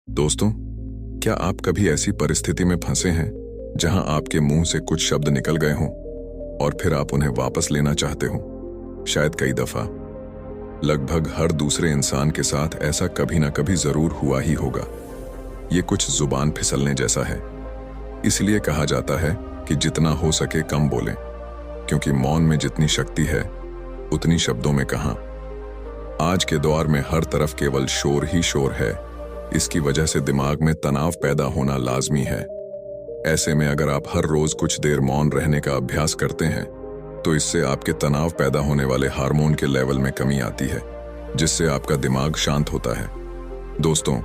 दोस्तों, क्या आप कभी ऐसी परिस्थिति में फंसे हैं जहां आपके मुंह से कुछ शब्द निकल गए हों और फिर आप उन्हें वापस लेना चाहते हो? शायद कई दफा, लगभग हर दूसरे इंसान के साथ ऐसा कभी ना कभी जरूर हुआ ही होगा। ये कुछ जुबान फिसलने जैसा है। इसलिए कहा जाता है कि जितना हो सके कम बोलें, क्योंकि मौन में जितनी शक्ति है उतनी शब्दों में कहां। आज के दौर में हर तरफ केवल शोर ही शोर है। इसकी वजह से दिमाग में तनाव पैदा होना लाजमी है। ऐसे में अगर आप हर रोज कुछ देर मौन रहने का अभ्यास करते हैं तो इससे आपके तनाव पैदा होने वाले हार्मोन के लेवल में कमी आती है, जिससे आपका दिमाग शांत होता है। दोस्तों,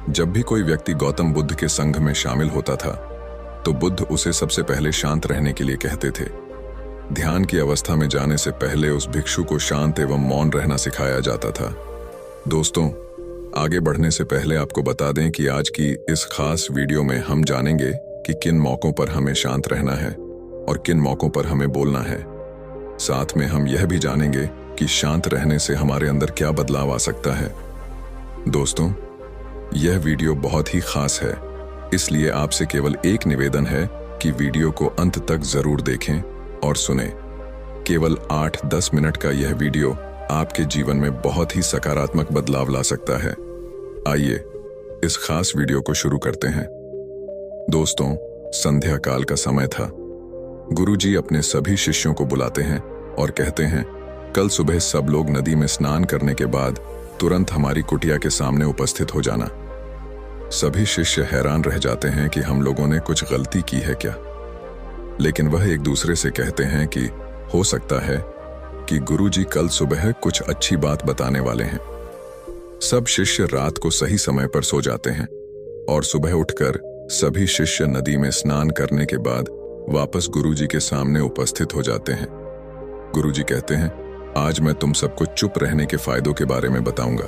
जब भी कोई व्यक्ति गौतम बुद्ध के संघ में शामिल होता था तो बुद्ध उसे सबसे पहले शांत रहने के लिए कहते थे। ध्यान की अवस्था में जाने से पहले उस भिक्षु को शांत एवं मौन रहना सिखाया जाता था। दोस्तों, आगे बढ़ने से पहले आपको बता दें कि आज की इस खास वीडियो में हम जानेंगे कि किन मौकों पर हमें शांत रहना है और किन मौकों पर हमें बोलना है। साथ में हम यह भी जानेंगे कि शांत रहने से हमारे अंदर क्या बदलाव आ सकता है। दोस्तों, यह वीडियो बहुत ही खास है, इसलिए आपसे केवल एक निवेदन है कि वीडियो को अंत तक जरूर देखें और सुने। केवल 8-10 मिनट का यह वीडियो आपके जीवन में बहुत ही सकारात्मक बदलाव ला सकता है। आइए इस खास वीडियो को शुरू करते हैं। दोस्तों, संध्या काल का समय था। गुरुजी अपने सभी शिष्यों को बुलाते हैं और कहते हैं, कल सुबह सब लोग नदी में स्नान करने के बाद तुरंत हमारी कुटिया के सामने उपस्थित हो जाना। सभी शिष्य हैरान रह जाते हैं कि हम लोगों ने कुछ गलती की है क्या, लेकिन वह एक दूसरे से कहते हैं कि हो सकता है कि गुरुजी कल सुबह कुछ अच्छी बात बताने वाले हैं। सब शिष्य रात को सही समय पर सो जाते हैं और सुबह उठकर सभी शिष्य नदी में स्नान करने के बाद वापस गुरुजी के सामने उपस्थित हो जाते हैं। गुरुजी कहते हैं, आज मैं तुम सबको चुप रहने के फायदों के बारे में बताऊंगा।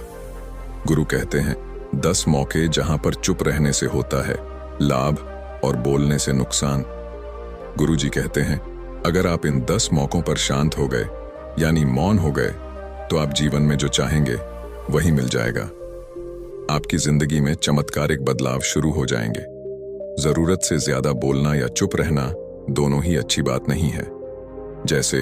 गुरु कहते हैं, 10 मौके जहां पर चुप रहने से होता है लाभ और बोलने से नुकसान। गुरुजी कहते हैं, अगर आप इन 10 मौकों पर शांत हो गए यानी मौन हो गए तो आप जीवन में जो चाहेंगे वही मिल जाएगा। आपकी जिंदगी में चमत्कारिक बदलाव शुरू हो जाएंगे। जरूरत से ज्यादा बोलना या चुप रहना दोनों ही अच्छी बात नहीं है। जैसे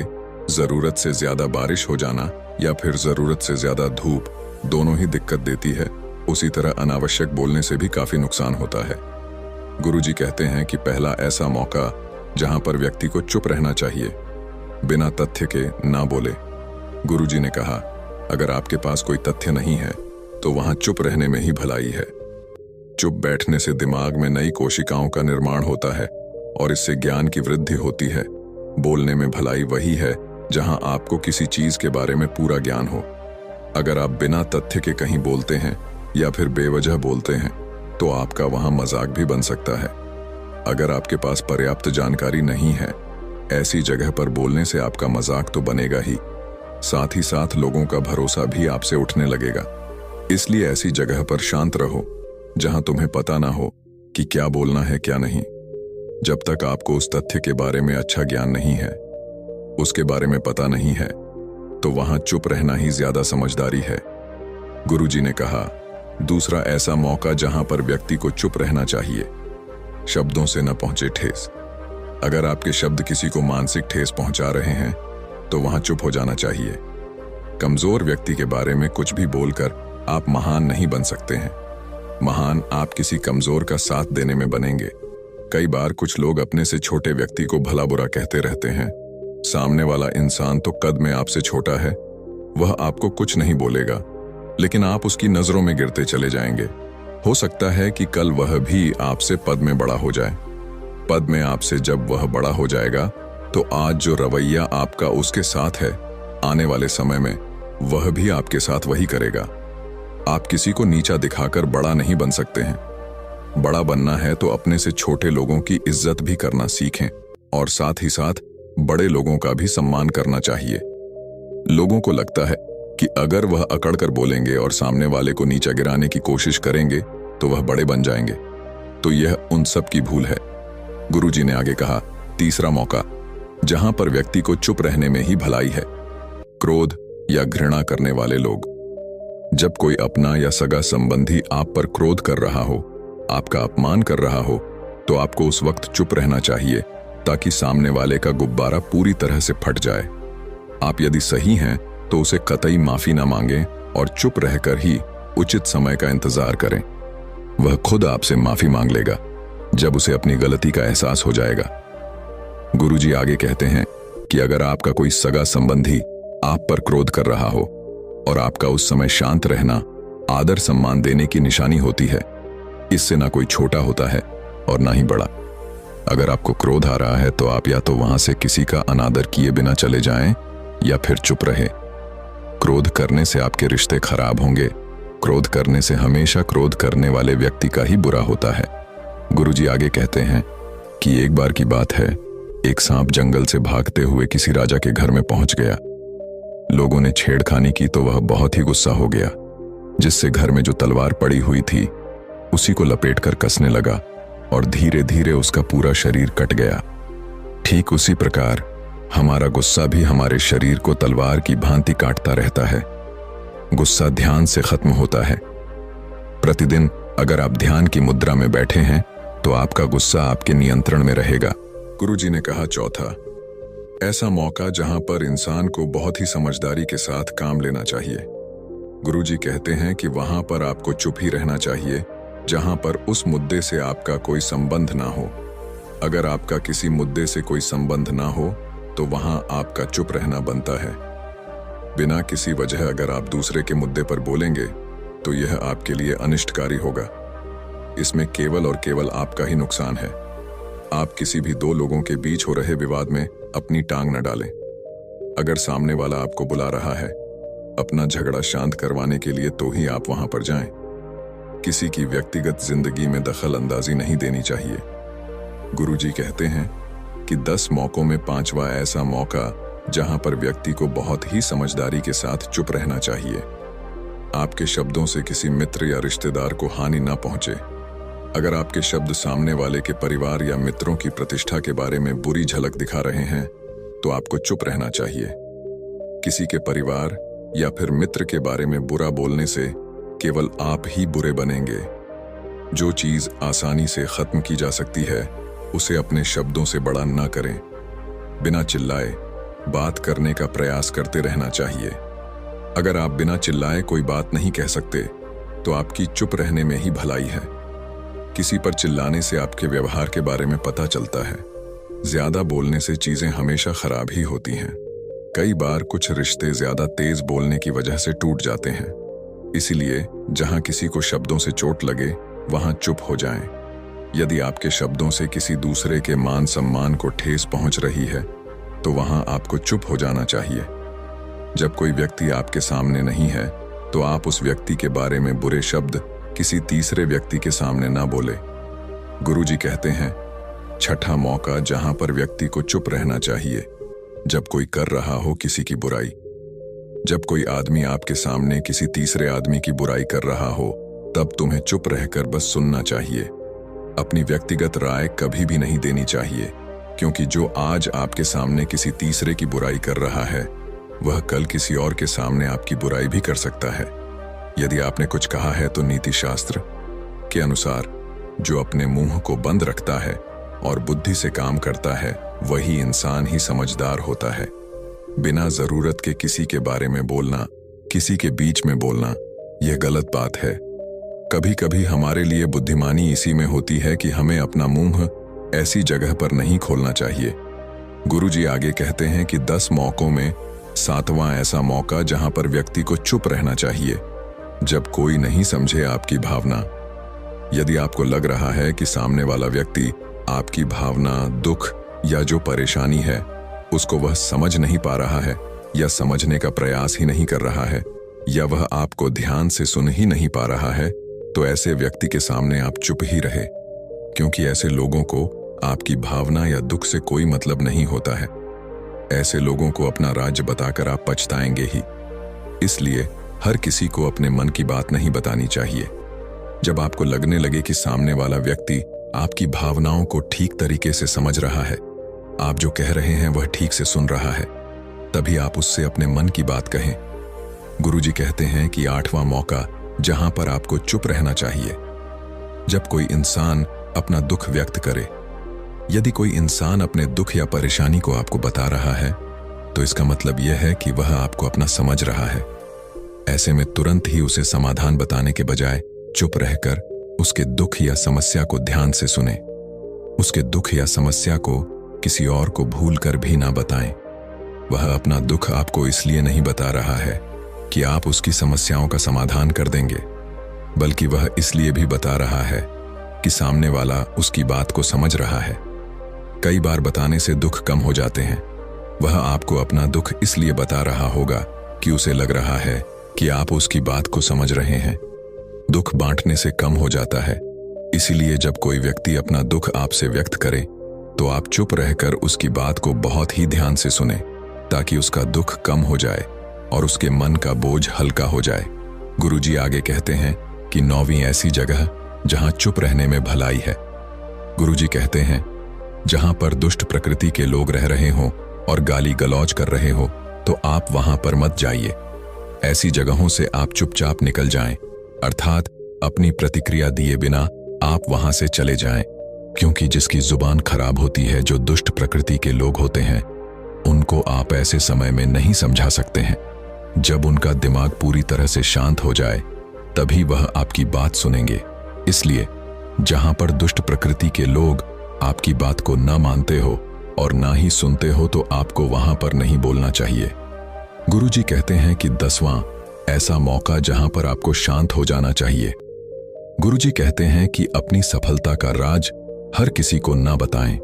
जरूरत से ज्यादा बारिश हो जाना या फिर जरूरत से ज्यादा धूप दोनों ही दिक्कत देती है, उसी तरह अनावश्यक बोलने से भी काफी नुकसान होता है। गुरुजी कहते हैं कि पहला ऐसा मौका जहां पर व्यक्ति को चुप रहना चाहिए, बिना तथ्य के ना बोले। गुरुजी ने कहा, अगर आपके पास कोई तथ्य नहीं है तो वहां चुप रहने में ही भलाई है। चुप बैठने से दिमाग में नई कोशिकाओं का निर्माण होता है और इससे ज्ञान की वृद्धि होती है। बोलने में भलाई वही है जहां आपको किसी चीज के बारे में पूरा ज्ञान हो। अगर आप बिना तथ्य के कहीं बोलते हैं या फिर बेवजह बोलते हैं तो आपका वहां मजाक भी बन सकता है। अगर आपके पास पर्याप्त जानकारी नहीं है, ऐसी जगह पर बोलने से आपका मजाक तो बनेगा ही, साथ ही साथ लोगों का भरोसा भी आपसे उठने लगेगा। इसलिए ऐसी जगह पर शांत रहो जहां तुम्हें पता ना हो कि क्या बोलना है क्या नहीं। जब तक आपको उस तथ्य के बारे में अच्छा ज्ञान नहीं है, उसके बारे में पता नहीं है, तो वहां चुप रहना ही ज्यादा समझदारी है। गुरुजी ने कहा, दूसरा ऐसा मौका जहां पर व्यक्ति को चुप रहना चाहिए, शब्दों से न पहुंचे ठेस। अगर आपके शब्द किसी को मानसिक ठेस पहुंचा रहे हैं तो वहां चुप हो जाना चाहिए। कमजोर व्यक्ति के बारे में कुछ भी बोलकर आप महान नहीं बन सकते हैं। महान आप किसी कमजोर का साथ देने में बनेंगे। कई बार कुछ लोग अपने से छोटे व्यक्ति को भला बुरा कहते रहते हैं। सामने वाला इंसान तो कद में आपसे छोटा है, वह आपको कुछ नहीं बोलेगा, लेकिन आप उसकी नजरों में गिरते चले जाएंगे। हो सकता है कि कल वह भी आपसे पद में बड़ा हो जाए। पद में आपसे जब वह बड़ा हो जाएगा तो आज जो रवैया आपका उसके साथ है, आने वाले समय में वह भी आपके साथ वही करेगा। आप किसी को नीचा दिखाकर बड़ा नहीं बन सकते हैं। बड़ा बनना है तो अपने से छोटे लोगों की इज्जत भी करना सीखें और साथ ही साथ बड़े लोगों का भी सम्मान करना चाहिए। लोगों को लगता है कि अगर वह अकड़ कर बोलेंगे और सामने वाले को नीचा गिराने की कोशिश करेंगे तो वह बड़े बन जाएंगे, तो यह उन सब की भूल है। गुरुजी ने आगे कहा, तीसरा मौका जहां पर व्यक्ति को चुप रहने में ही भलाई है, क्रोध या घृणा करने वाले लोग। जब कोई अपना या सगा संबंधी आप पर क्रोध कर रहा हो, आपका अपमान कर रहा हो, तो आपको उस वक्त चुप रहना चाहिए ताकि सामने वाले का गुब्बारा पूरी तरह से फट जाए। आप यदि सही हैं तो उसे कतई माफी ना मांगें और चुप रहकर ही उचित समय का इंतजार करें। वह खुद आपसे माफी मांग लेगा जब उसे अपनी गलती का एहसास हो जाएगा। गुरुजी आगे कहते हैं कि अगर आपका कोई सगा संबंधी आप पर क्रोध कर रहा हो और आपका उस समय शांत रहना आदर सम्मान देने की निशानी होती है, इससे ना कोई छोटा होता है और ना ही बड़ा। अगर आपको क्रोध आ रहा है तो आप या तो वहां से किसी का अनादर किए बिना चले जाएं या फिर चुप रहे। क्रोध करने से आपके रिश्ते खराब होंगे। क्रोध करने से हमेशा क्रोध करने वाले व्यक्ति का ही बुरा होता है। गुरुजी आगे कहते हैं कि एक बार की बात है, एक सांप जंगल से भागते हुए किसी राजा के घर में पहुंच गया। लोगों ने छेड़खानी की तो वह बहुत ही गुस्सा हो गया, जिससे घर में जो तलवार पड़ी हुई थी उसी को लपेटकर कसने लगा और धीरे धीरे उसका पूरा शरीर कट गया। ठीक उसी प्रकार हमारा गुस्सा भी हमारे शरीर को तलवार की भांति काटता रहता है। गुस्सा ध्यान से खत्म होता है। प्रतिदिन अगर आप ध्यान की मुद्रा में बैठे हैं तो आपका गुस्सा आपके नियंत्रण में रहेगा। गुरुजी ने कहा चौथा, ऐसा मौका जहां पर इंसान को बहुत ही समझदारी के साथ काम लेना चाहिए। गुरुजी कहते हैं कि वहां पर आपको चुप ही रहना चाहिए जहां पर उस मुद्दे से आपका कोई संबंध ना हो। अगर आपका किसी मुद्दे से कोई संबंध ना हो तो वहां आपका चुप रहना बनता है। बिना किसी वजह अगर आप दूसरे के मुद्दे पर बोलेंगे तो यह आपके लिए अनिष्टकारी होगा। इसमें केवल और केवल आपका ही नुकसान है। आप किसी भी दो लोगों के बीच हो रहे विवाद में अपनी टांग न डालें। अगर सामने वाला आपको बुला रहा है अपना झगड़ा शांत करवाने के लिए तो ही आप वहां पर जाएं। किसी की व्यक्तिगत जिंदगी में दखल अंदाजी नहीं देनी चाहिए। गुरुजी कहते हैं कि 10 मौकों में 5वां ऐसा मौका जहां पर व्यक्ति को बहुत ही समझदारी के साथ चुप रहना चाहिए। आपके शब्दों से किसी मित्र या रिश्तेदार को हानि ना पहुंचे। अगर आपके शब्द सामने वाले के परिवार या मित्रों की प्रतिष्ठा के बारे में बुरी झलक दिखा रहे हैं तो आपको चुप रहना चाहिए। किसी के परिवार या फिर मित्र के बारे में बुरा बोलने से केवल आप ही बुरे बनेंगे। जो चीज आसानी से खत्म की जा सकती है उसे अपने शब्दों से बड़ा ना करें। बिना चिल्लाए बात करने का प्रयास करते रहना चाहिए। अगर आप बिना चिल्लाए कोई बात नहीं कह सकते तो आपकी चुप रहने में ही भलाई है। किसी पर चिल्लाने से आपके व्यवहार के बारे में पता चलता है। ज्यादा बोलने से चीजें हमेशा खराब ही होती हैं। कई बार कुछ रिश्ते ज्यादा तेज बोलने की वजह से टूट जाते हैं। इसीलिए जहां किसी को शब्दों से चोट लगे वहां चुप हो जाएं। यदि आपके शब्दों से किसी दूसरे के मान सम्मान को ठेस पहुंच रही है तो वहां आपको चुप हो जाना चाहिए। जब कोई व्यक्ति आपके सामने नहीं है तो आप उस व्यक्ति के बारे में बुरे शब्द किसी तीसरे व्यक्ति के सामने ना बोले। गुरुजी कहते हैं छठा मौका जहां पर व्यक्ति को चुप रहना चाहिए, जब कोई कर रहा हो किसी की बुराई। जब कोई आदमी आपके सामने किसी तीसरे आदमी की बुराई कर रहा हो तब तुम्हें चुप रहकर बस सुनना चाहिए। अपनी व्यक्तिगत राय कभी भी नहीं देनी चाहिए, क्योंकि जो आज आपके सामने किसी तीसरे की बुराई कर रहा है वह कल किसी और के सामने आपकी बुराई भी कर सकता है। यदि आपने कुछ कहा है तो नीति शास्त्र के अनुसार जो अपने मुंह को बंद रखता है और बुद्धि से काम करता है वही इंसान ही समझदार होता है। बिना जरूरत के किसी के बारे में बोलना, किसी के बीच में बोलना, यह गलत बात है। कभी कभी हमारे लिए बुद्धिमानी इसी में होती है कि हमें अपना मुंह ऐसी जगह पर नहीं खोलना चाहिए। गुरुजी आगे कहते हैं कि 10 मौकों में 7वां ऐसा मौका जहां पर व्यक्ति को चुप रहना चाहिए, जब कोई नहीं समझे आपकी भावना। यदि आपको लग रहा है कि सामने वाला व्यक्ति आपकी भावना, दुख या जो परेशानी है उसको वह समझ नहीं पा रहा है या समझने का प्रयास ही नहीं कर रहा है या वह आपको ध्यान से सुन ही नहीं पा रहा है, तो ऐसे व्यक्ति के सामने आप चुप ही रहे, क्योंकि ऐसे लोगों को आपकी भावना या दुख से कोई मतलब नहीं होता है। ऐसे लोगों को अपना राज्य बताकर आप पछताएंगे ही। इसलिए हर किसी को अपने मन की बात नहीं बतानी चाहिए। जब आपको लगने लगे कि सामने वाला व्यक्ति आपकी भावनाओं को ठीक तरीके से समझ रहा है, आप जो कह रहे हैं वह ठीक से सुन रहा है, तभी आप उससे अपने मन की बात कहें। गुरुजी कहते हैं कि 8वां मौका जहां पर आपको चुप रहना चाहिए। जब कोई इंसान अपना दुख व्यक्त करे, यदि कोई इंसान अपने दुख या परेशानी को आपको बता रहा है, तो इसका मतलब यह है कि वह आपको अपना समझ रहा है। ऐसे में तुरंत ही उसे समाधान बताने के बजाय चुप रहकर उसके दुख या समस्या को ध्यान से सुने। उसके दुख या समस्या को किसी और को भूलकर भी ना बताएं। वह अपना दुख आपको इसलिए नहीं बता रहा है कि आप उसकी समस्याओं का समाधान कर देंगे, बल्कि वह इसलिए भी बता रहा है कि सामने वाला उसकी बात को समझ रहा है। कई बार बताने से दुख कम हो जाते हैं। वह आपको अपना दुख इसलिए बता रहा होगा कि उसे लग रहा है कि आप उसकी बात को समझ रहे हैं। दुख बांटने से कम हो जाता है। इसीलिए जब कोई व्यक्ति अपना दुख आपसे व्यक्त करे, तो आप चुप रहकर उसकी बात को बहुत ही ध्यान से सुने, ताकि उसका दुख कम हो जाए और उसके मन का बोझ हल्का हो जाए। गुरुजी आगे कहते हैं कि 9वीं ऐसी जगह जहां चुप रहने में भलाई है। गुरुजी कहते हैं, जहां पर दुष्ट प्रकृति के लोग रह रहे हों और गाली गलौज कर रहे हो, तो आप वहां पर मत जाइए। ऐसी जगहों से आप चुपचाप निकल जाएं, अर्थात अपनी प्रतिक्रिया दिए बिना आप वहां से चले जाएं, क्योंकि जिसकी जुबान खराब होती है, जो दुष्ट प्रकृति के लोग होते हैं, उनको आप ऐसे समय में नहीं समझा सकते हैं। जब उनका दिमाग पूरी तरह से शांत हो जाए, तभी वह आपकी बात सुनेंगे। इसलिए जहां पर दुष्ट प्रकृति के लोग आपकी बात को न मानते हो और ना ही सुनते हो, तो आपको वहां पर नहीं बोलना चाहिए। गुरुजी कहते हैं कि 10वां ऐसा मौका जहां पर आपको शांत हो जाना चाहिए। गुरुजी कहते हैं कि अपनी सफलता का राज हर किसी को ना बताएं।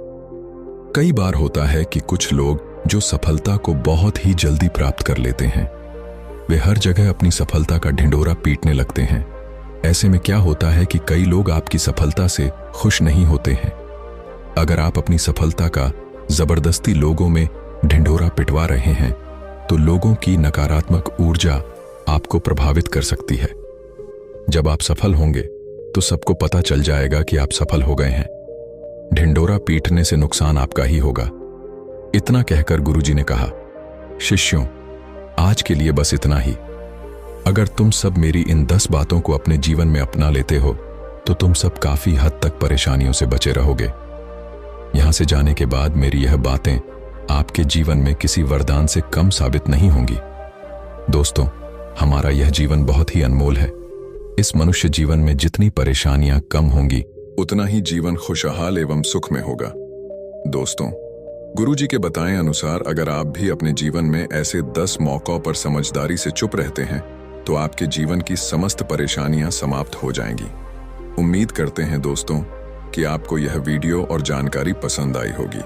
कई बार होता है कि कुछ लोग जो सफलता को बहुत ही जल्दी प्राप्त कर लेते हैं, वे हर जगह अपनी सफलता का ढिंढोरा पीटने लगते हैं। ऐसे में क्या होता है कि कई लोग आपकी सफलता से खुश नहीं होते हैं। अगर आप अपनी सफलता का जबरदस्ती लोगों में ढिंढोरा पिटवा रहे हैं, तो लोगों की नकारात्मक ऊर्जा आपको प्रभावित कर सकती है। जब आप सफल होंगे, तो सबको पता चल जाएगा कि आप सफल हो गए हैं। ढिंढोरा पीटने से नुकसान आपका ही होगा। इतना कहकर गुरुजी ने कहा, शिष्यों, आज के लिए बस इतना ही। अगर तुम सब मेरी इन 10 बातों को अपने जीवन में अपना लेते हो, तो तुम सब काफी हद तक परेशानियों से बचे रहोगे। यहां से जाने के बाद मेरी यह बातें आपके जीवन में किसी वरदान से कम साबित नहीं होंगी। दोस्तों, हमारा यह जीवन बहुत ही अनमोल है। इस मनुष्य जीवन में जितनी परेशानियां कम होंगी, उतना ही जीवन खुशहाल एवं सुख में होगा। दोस्तों, गुरुजी के बताए अनुसार अगर आप भी अपने जीवन में ऐसे 10 मौकों पर समझदारी से चुप रहते हैं, तो आपके जीवन की समस्त परेशानियां समाप्त हो जाएंगी। उम्मीद करते हैं दोस्तों कि आपको यह वीडियो और जानकारी पसंद आई होगी।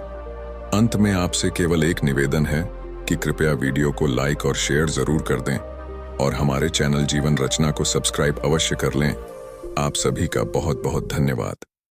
अंत में आपसे केवल एक निवेदन है कि कृपया वीडियो को लाइक और शेयर जरूर कर दें और हमारे चैनल जीवन रचना को सब्सक्राइब अवश्य कर लें। आप सभी का बहुत बहुत धन्यवाद।